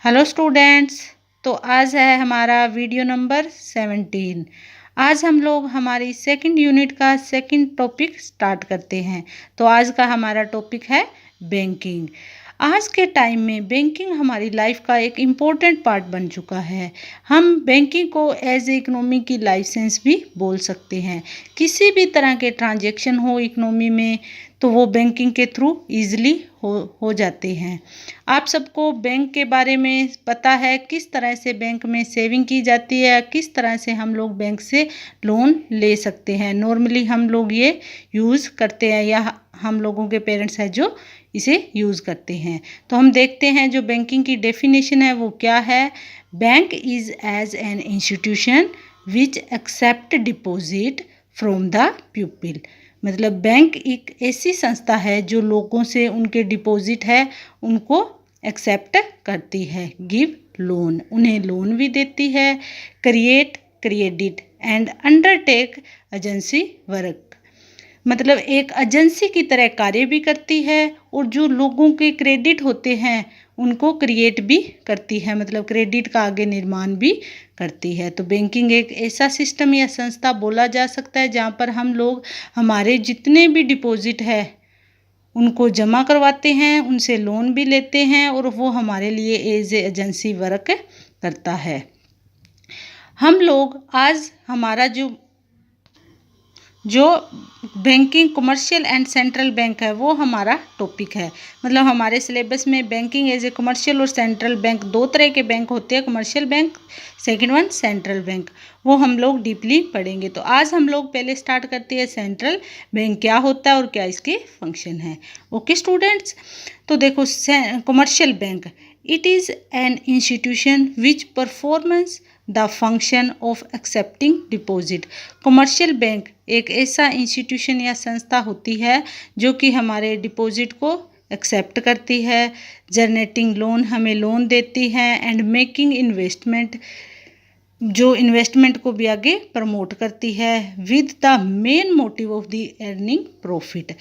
Hello students. तो आज है हमारा वीडियो नंबर 17। आज हम लोग हमारी सेकंड यूनिट का सेकंड टॉपिक स्टार्ट करते हैं। तो आज का हमारा टॉपिक है बैंकिंग। आज के टाइम में बैंकिंग हमारी लाइफ का एक इम्पोर्टेंट पार्ट बन चुका है। हम बैंकिंग को एज ए इकोनॉमी की लाइसेंस भी बोल सकते हैं। किसी भी तरह के ट्रांजैक्शन हो इकोनॉमी में तो वो बैंकिंग के थ्रू ईजिली हो जाते हैं। आप सबको बैंक के बारे में पता है, किस तरह से बैंक में सेविंग की जाती है, किस तरह से हम लोग बैंक से लोन ले सकते हैं। नॉर्मली हम लोग ये यूज़ करते हैं या हम लोगों के पेरेंट्स हैं जो इसे यूज़ करते हैं। तो हम देखते हैं जो बैंकिंग की डेफिनेशन है वो क्या है। Bank is as an institution which accept deposit from the people. मतलब बैंक एक ऐसी संस्था है जो लोगों से उनके डिपॉजिट है उनको एक्सेप्ट करती है। गिव लोन, उन्हें लोन भी देती है। Create credit and undertake agency work, मतलब एक एजेंसी की तरह कार्य भी करती है और जो लोगों के क्रेडिट होते हैं उनको क्रिएट भी करती है, मतलब क्रेडिट का आगे निर्माण भी करती है। तो बैंकिंग एक ऐसा सिस्टम या संस्था बोला जा सकता है जहाँ पर हम लोग हमारे जितने भी डिपॉजिट है उनको जमा करवाते हैं, उनसे लोन भी लेते हैं और वो हमारे लिए एज ए एजेंसी वर्क करता है। हम लोग आज हमारा जो banking commercial and central bank है वो हमारा टॉपिक है। मतलब हमारे सिलेबस में बैंकिंग एज ए कमर्शियल और सेंट्रल बैंक, दो तरह के बैंक होते हैं, commercial bank, second one central bank, वो हम लोग डीपली पढ़ेंगे। तो आज हम लोग पहले स्टार्ट करते हैं सेंट्रल बैंक क्या होता है और क्या इसके फंक्शन है। ओके स्टूडेंट्स, तो देखो commercial bank, it is an institution which performance the function of accepting deposit. Commercial bank एक ऐसा इंस्टीट्यूशन या संस्था होती है जो कि हमारे डिपॉजिट को एक्सेप्ट करती है, जनरेटिंग लोन, हमें लोन देती है, एंड मेकिंग इन्वेस्टमेंट, जो इन्वेस्टमेंट को भी आगे प्रमोट करती है, with the main motive of the earning profit.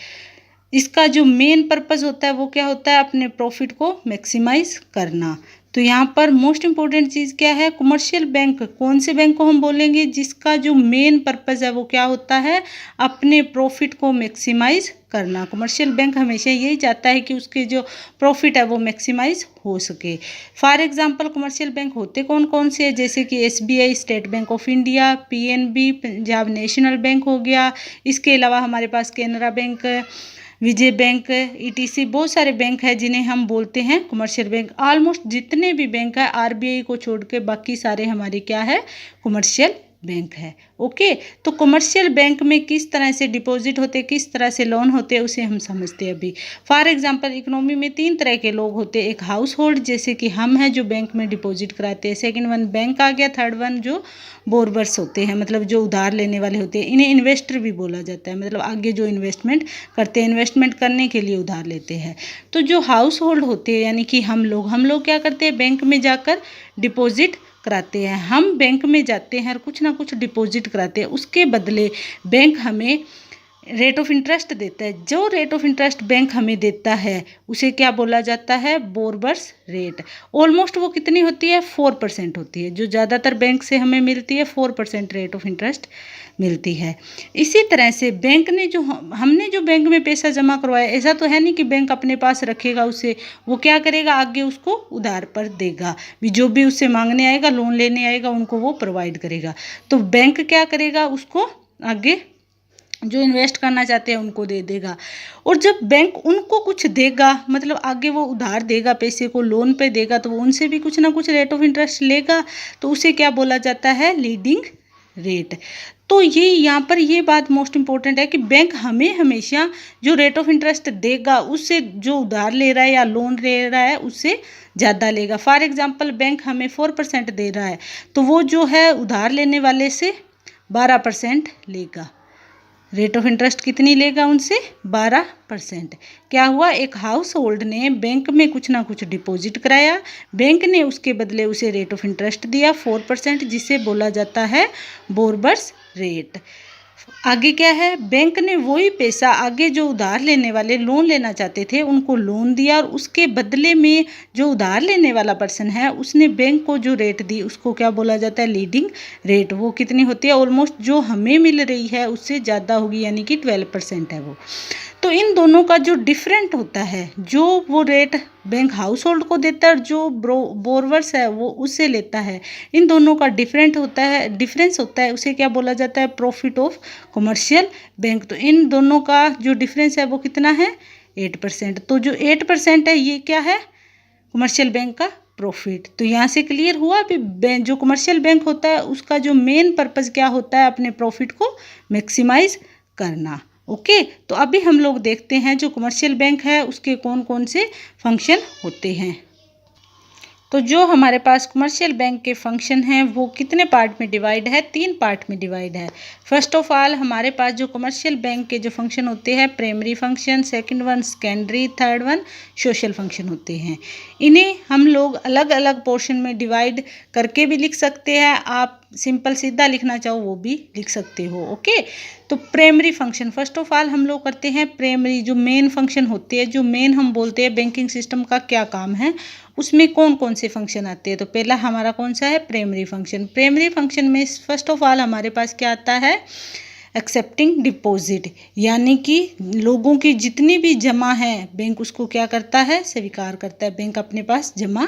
इसका जो मेन पर्पस होता है वो क्या होता है, अपने प्रॉफिट को मैक्सिमाइज करना। तो यहाँ पर मोस्ट इम्पोर्टेंट चीज़ क्या है, कमर्शियल बैंक, कौन से बैंक को हम बोलेंगे जिसका जो मेन पर्पस है वो क्या होता है, अपने प्रॉफिट को मैक्सिमाइज करना। कमर्शियल बैंक हमेशा यही चाहता है कि उसके जो प्रॉफिट है वो मैक्सिमाइज हो सके। फॉर एग्जांपल कमर्शियल बैंक होते कौन कौन से हैं, जैसे कि SBI state bank of India, PNB Punjab national bank हो गया, इसके अलावा हमारे पास कैनरा बैंक, विजय बैंक, ETC, बहुत सारे बैंक हैं जिन्हें हम बोलते हैं कमर्शियल बैंक। ऑलमोस्ट जितने भी बैंक है RBI को छोड़ के बाकी सारे हमारे क्या है, कमर्शियल बैंक है। ओके, तो कमर्शियल बैंक में किस तरह से डिपॉजिट होते, किस तरह से लोन होते हैं उसे हम समझते हैं अभी। फॉर एग्जांपल इकोनॉमी में 3 तरह के लोग होते हैं। एक हाउस होल्ड, जैसे कि हम हैं जो बैंक में डिपॉजिट कराते हैं, सेकंड वन बैंक आ गया, थर्ड वन जो बोरवर्स होते हैं, मतलब जो उधार लेने वाले होते हैं, इन्हें इन्वेस्टर भी बोला जाता है, मतलब आगे जो इन्वेस्टमेंट करते हैं, इन्वेस्टमेंट करने के लिए उधार लेते हैं। तो जो हाउस होल्ड होते हैं यानी कि हम लोग क्या करते हैं, बैंक में जाकर डिपॉजिट कराते हैं। हम बैंक में जाते हैं और कुछ ना कुछ डिपॉजिट कराते हैं, उसके बदले बैंक हमें रेट ऑफ इंटरेस्ट देता है। जो रेट ऑफ इंटरेस्ट बैंक हमें देता है उसे क्या बोला जाता है, बोरवर्स रेट। ऑलमोस्ट वो कितनी होती है, 4% होती है, जो ज़्यादातर बैंक से हमें मिलती है, 4% रेट ऑफ इंटरेस्ट मिलती है। इसी तरह से बैंक ने जो हमने जो बैंक में पैसा जमा करवाया, ऐसा तो है नहीं कि बैंक अपने पास रखेगा उसे, वो क्या करेगा, आगे उसको उधार पर देगा, जो भी उससे मांगने आएगा, लोन लेने आएगा, उनको वो प्रोवाइड करेगा। तो बैंक क्या करेगा, उसको आगे जो इन्वेस्ट करना चाहते हैं उनको दे देगा। और जब बैंक उनको कुछ देगा, मतलब आगे वो उधार देगा, पैसे को लोन पे देगा, तो वो उनसे भी कुछ ना कुछ रेट ऑफ इंटरेस्ट लेगा, तो उसे क्या बोला जाता है, लीडिंग रेट। तो ये यहाँ पर ये बात मोस्ट इम्पोर्टेंट है कि बैंक हमें हमेशा जो रेट ऑफ इंटरेस्ट देगा उससे जो उधार ले रहा है या लोन ले रहा है उससे ज़्यादा लेगा। फॉर एग्जांपल बैंक हमें 4% दे रहा है तो वो जो है उधार लेने वाले से 12% लेगा। रेट ऑफ इंटरेस्ट कितनी लेगा उनसे, 12%। क्या हुआ, एक हाउस होल्ड ने बैंक में कुछ ना कुछ डिपॉजिट कराया, बैंक ने उसके बदले उसे रेट ऑफ इंटरेस्ट दिया 4%, जिसे बोला जाता है बोरवर्स रेट। आगे क्या है, बैंक ने वही पैसा आगे जो उधार लेने वाले लोन लेना चाहते थे उनको लोन दिया, और उसके बदले में जो उधार लेने वाला पर्सन है उसने बैंक को जो रेट दी उसको क्या बोला जाता है, लीडिंग रेट। वो कितनी होती है, ऑलमोस्ट जो हमें मिल रही है उससे ज़्यादा होगी, यानी कि 12% है वो। तो इन दोनों का जो डिफरेंट होता है, जो वो रेट बैंक हाउस होल्ड को देता है और जो बोरवर्स है वो उससे लेता है, इन दोनों का डिफरेंस होता है, उसे क्या बोला जाता है, प्रॉफिट ऑफ कमर्शियल बैंक। तो इन दोनों का जो डिफरेंस है वो कितना है, 8%। तो जो 8% है ये क्या है, कमर्शियल बैंक का प्रॉफिट। तो यहाँ से क्लियर हुआ, अभी जो कमर्शियल बैंक होता है उसका जो मेन पर्पज़ क्या होता है, अपने प्रॉफिट को मैक्सिमाइज करना। ओके, तो अभी हम लोग देखते हैं जो कमर्शियल बैंक है उसके कौन कौन से फंक्शन होते हैं। तो जो हमारे पास कमर्शियल बैंक के फंक्शन हैं वो कितने पार्ट में डिवाइड है, 3 पार्ट में डिवाइड है। फर्स्ट ऑफ ऑल हमारे पास जो कमर्शियल बैंक के जो फंक्शन होते हैं, primary function, second one secondary, third one social function होते हैं। इन्हें हम लोग अलग अलग पोर्शन में डिवाइड करके भी लिख सकते हैं, आप सिंपल सीधा लिखना चाहो वो भी लिख सकते हो। ओके, तो primary function first of all हम लोग करते हैं। प्राइमरी जो मेन फंक्शन होते हैं, जो मेन हम बोलते हैं बैंकिंग सिस्टम का क्या काम है, उसमें कौन कौन से फंक्शन आते हैं। तो पहला हमारा कौन सा है, प्राइमरी फंक्शन। प्राइमरी फंक्शन में फर्स्ट ऑफ ऑल हमारे पास क्या आता है, एक्सेप्टिंग डिपॉजिट, यानी कि लोगों की जितनी भी जमा है बैंक उसको क्या करता है, स्वीकार करता है। बैंक अपने पास जमा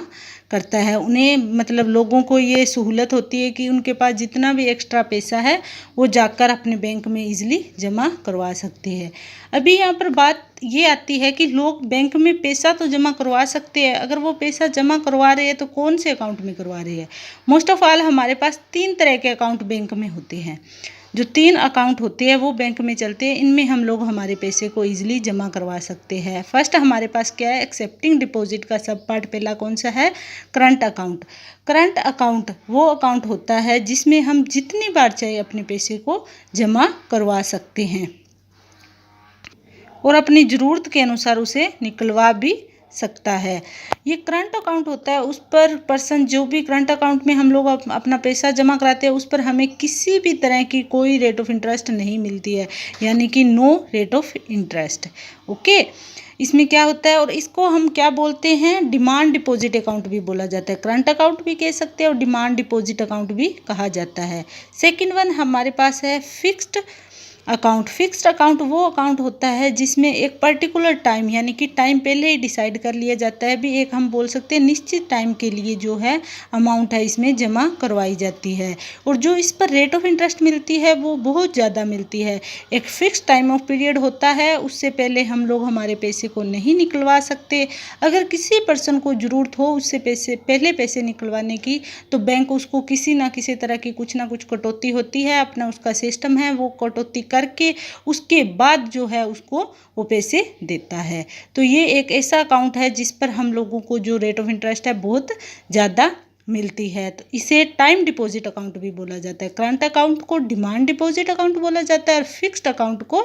करता है, उन्हें मतलब लोगों को ये सहूलत होती है कि उनके पास जितना भी एक्स्ट्रा पैसा है वो जाकर अपने बैंक में इजीली जमा करवा सकते हैं। अभी यहाँ पर बात ये आती है कि लोग बैंक में पैसा तो जमा करवा सकते हैं, अगर वो पैसा जमा करवा रहे हैं तो कौन से अकाउंट में करवा रहे हैं। मोस्ट ऑफ ऑल हमारे पास 3 तरह के अकाउंट बैंक में होते हैं। जो 3 अकाउंट होते हैं वो बैंक में चलते हैं, इनमें हम लोग हमारे पैसे को इजीली जमा करवा सकते हैं। फर्स्ट हमारे पास क्या है, एक्सेप्टिंग डिपॉजिट का सब पार्ट पहला कौन सा है, करंट अकाउंट। करंट अकाउंट वो अकाउंट होता है जिसमें हम जितनी बार चाहे अपने पैसे को जमा करवा सकते हैं और अपनी ज़रूरत के अनुसार उसे निकलवा भी सकता है। ये करंट अकाउंट होता है, उस पर पर्सन जो भी करंट अकाउंट में हम लोग अपना पैसा जमा कराते हैं उस पर हमें किसी भी तरह की कोई रेट ऑफ इंटरेस्ट नहीं मिलती है, यानी कि no rate of interest. Okay, इसमें क्या होता है, और इसको हम क्या बोलते हैं, डिमांड डिपॉजिट अकाउंट भी बोला जाता है। करंट अकाउंट भी कह सकते हैं और डिमांड डिपॉजिट अकाउंट भी कहा जाता है। सेकेंड वन हमारे पास है फिक्स्ड अकाउंट। फिक्स्ड अकाउंट वो अकाउंट होता है जिसमें एक पर्टिकुलर टाइम, यानी कि टाइम पहले ही डिसाइड कर लिया जाता है, भी एक हम बोल सकते हैं निश्चित टाइम के लिए जो है अमाउंट है इसमें जमा करवाई जाती है, और जो इस पर रेट ऑफ इंटरेस्ट मिलती है वो बहुत ज़्यादा मिलती है। एक फिक्स टाइम ऑफ पीरियड होता है, उससे पहले हम लोग हमारे पैसे को नहीं निकलवा सकते। अगर किसी पर्सन को ज़रूरत हो उससे पहले पैसे निकलवाने की, तो बैंक उसको किसी ना किसी तरह की कुछ ना कुछ कटौती होती है, अपना उसका सिस्टम है, वो कटौती करके उसके बाद जो है उसको वो पैसे देता है। तो ये एक ऐसा अकाउंट है जिस पर हम लोगों को जो रेट ऑफ इंटरेस्ट है बहुत ज़्यादा मिलती है, तो इसे टाइम डिपॉजिट अकाउंट भी बोला जाता है। करंट अकाउंट को डिमांड डिपॉजिट अकाउंट बोला जाता है और फिक्स्ड अकाउंट को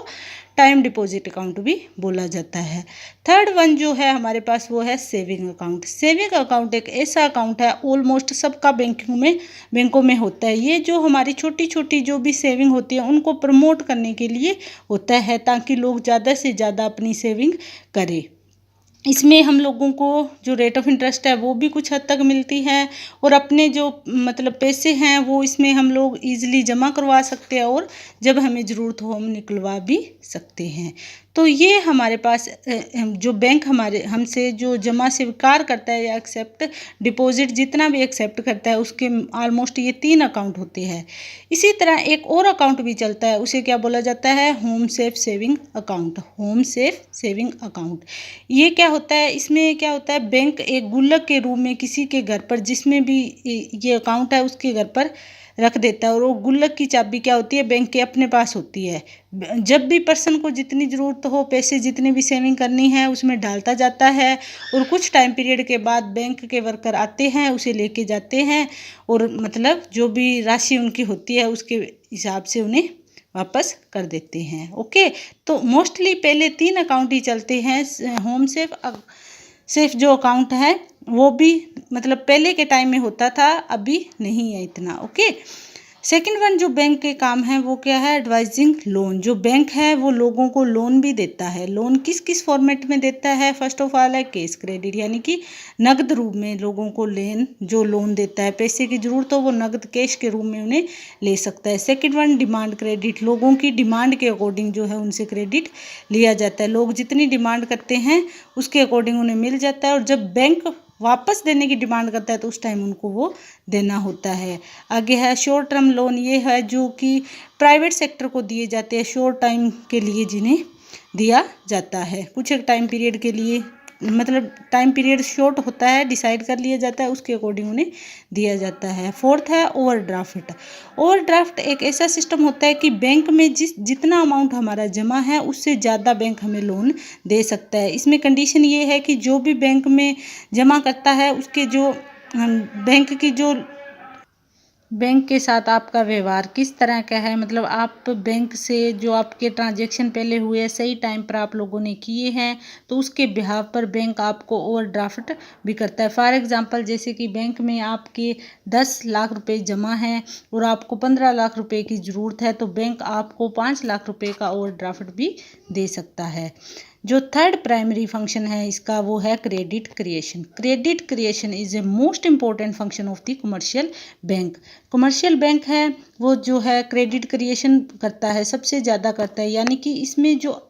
टाइम डिपॉजिट अकाउंट भी बोला जाता है। थर्ड वन जो है हमारे पास वो है सेविंग अकाउंट। सेविंग अकाउंट एक ऐसा अकाउंट है, ऑलमोस्ट सबका बैंकों में होता है। ये जो हमारी छोटी छोटी जो भी सेविंग होती है उनको प्रमोट करने के लिए होता है, ताकि लोग ज़्यादा से ज़्यादा अपनी सेविंग करें। इसमें हम लोगों को जो रेट ऑफ इंटरेस्ट है वो भी कुछ हद तक मिलती है, और अपने जो मतलब पैसे हैं वो इसमें हम लोग ईजिली जमा करवा सकते हैं, और जब हमें ज़रूरत हो हम निकलवा भी सकते हैं। तो ये हमारे पास जो बैंक हमारे हमसे जो जमा स्वीकार करता है या एक्सेप्ट डिपॉजिट जितना भी एक्सेप्ट करता है उसके ऑलमोस्ट ये 3 अकाउंट होते हैं। इसी तरह एक और अकाउंट भी चलता है, उसे क्या बोला जाता है, home safe saving account. Home safe saving account ये क्या होता है, इसमें क्या होता है, बैंक एक गुल्लक के रूप में किसी के घर पर जिसमें भी ये अकाउंट है उसके घर पर रख देता है, और वो गुल्लक की चाबी क्या होती है, बैंक के अपने पास होती है। जब भी पर्सन को जितनी ज़रूरत हो पैसे जितनी भी सेविंग करनी है उसमें डालता जाता है, और कुछ टाइम पीरियड के बाद बैंक के वर्कर आते हैं उसे लेके जाते हैं, और मतलब जो भी राशि उनकी होती है उसके हिसाब से उन्हें वापस कर देते हैं। ओके, तो मोस्टली पहले 3 अकाउंट ही चलते हैं। होम सेफ जो अकाउंट है वो भी मतलब पहले के टाइम में होता था, अभी नहीं है इतना। ओके, सेकंड वन जो बैंक के काम है वो क्या है, एडवाइजिंग लोन। जो बैंक है वो लोगों को लोन भी देता है। लोन किस किस फॉर्मेट में देता है, फर्स्ट ऑफ ऑल है कैश क्रेडिट, यानी कि नगद रूप में लोगों को जो लोन देता है, पैसे की जरूरत हो वो नगद कैश के रूप में उन्हें ले सकता है। सेकंड वन डिमांड क्रेडिट, लोगों की डिमांड के अकॉर्डिंग जो है उनसे क्रेडिट लिया जाता है। लोग जितनी डिमांड करते हैं उसके अकॉर्डिंग उन्हें मिल जाता है, और जब बैंक वापस देने की डिमांड करता है तो उस टाइम उनको वो देना होता है। आगे है शॉर्ट टर्म लोन, ये है जो कि प्राइवेट सेक्टर को दिए जाते हैं शॉर्ट टाइम के लिए, जिन्हें दिया जाता है कुछ एक टाइम पीरियड के लिए, मतलब टाइम पीरियड शॉर्ट होता है, डिसाइड कर लिया जाता है, उसके अकॉर्डिंग उन्हें दिया जाता है। फोर्थ है ओवरड्राफ्ट। ओवरड्राफ्ट एक ऐसा सिस्टम होता है कि बैंक में जितना अमाउंट हमारा जमा है उससे ज़्यादा बैंक हमें लोन दे सकता है। इसमें कंडीशन ये है कि जो भी बैंक में जमा करता है उसके जो बैंक के साथ आपका व्यवहार किस तरह का है, मतलब आप बैंक से जो आपके ट्रांजैक्शन पहले हुए हैं सही टाइम पर आप लोगों ने किए हैं, तो उसके बिहाफ पर बैंक आपको ओवरड्राफ्ट भी करता है। फॉर एग्जांपल जैसे कि बैंक में आपके 10 लाख रुपए जमा हैं और आपको 15 लाख रुपए की ज़रूरत है, तो बैंक आपको 5 लाख रुपए का ओवरड्राफ्ट भी दे सकता है। जो थर्ड प्राइमरी फंक्शन है इसका वो है credit creation. Credit creation is a most important function of the commercial bank. Commercial bank है वो जो है क्रेडिट क्रिएशन करता है, सबसे ज़्यादा करता है, यानी कि इसमें जो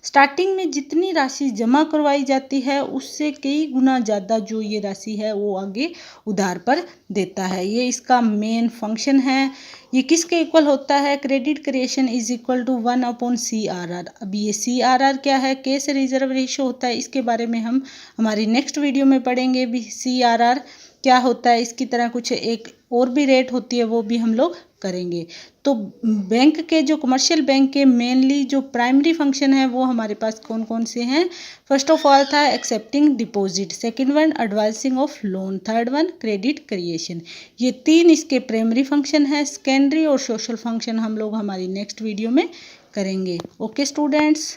स्टार्टिंग में जितनी राशि जमा करवाई जाती है उससे कई गुना ज़्यादा जो ये राशि है वो आगे उधार पर देता है। ये इसका मेन फंक्शन है। ये किसके इक्वल होता है, credit creation is equal to 1/CRR। अब ये CRR क्या है, कैश रिजर्व रेशो होता है, इसके बारे में हम हमारी नेक्स्ट वीडियो में पढ़ेंगे भी। CRR क्या होता है, इसकी तरह कुछ एक और भी रेट होती है वो भी हम लोग करेंगे। तो बैंक के जो कमर्शियल बैंक के मेनली जो प्राइमरी फंक्शन है वो हमारे पास कौन कौन से हैं। फर्स्ट ऑफ ऑल था accepting deposit, second one advising of loan, third one credit creation. ये 3 इसके प्राइमरी फंक्शन है। सेकेंडरी और सोशल फंक्शन हम लोग हमारी नेक्स्ट वीडियो में करेंगे। Okay students.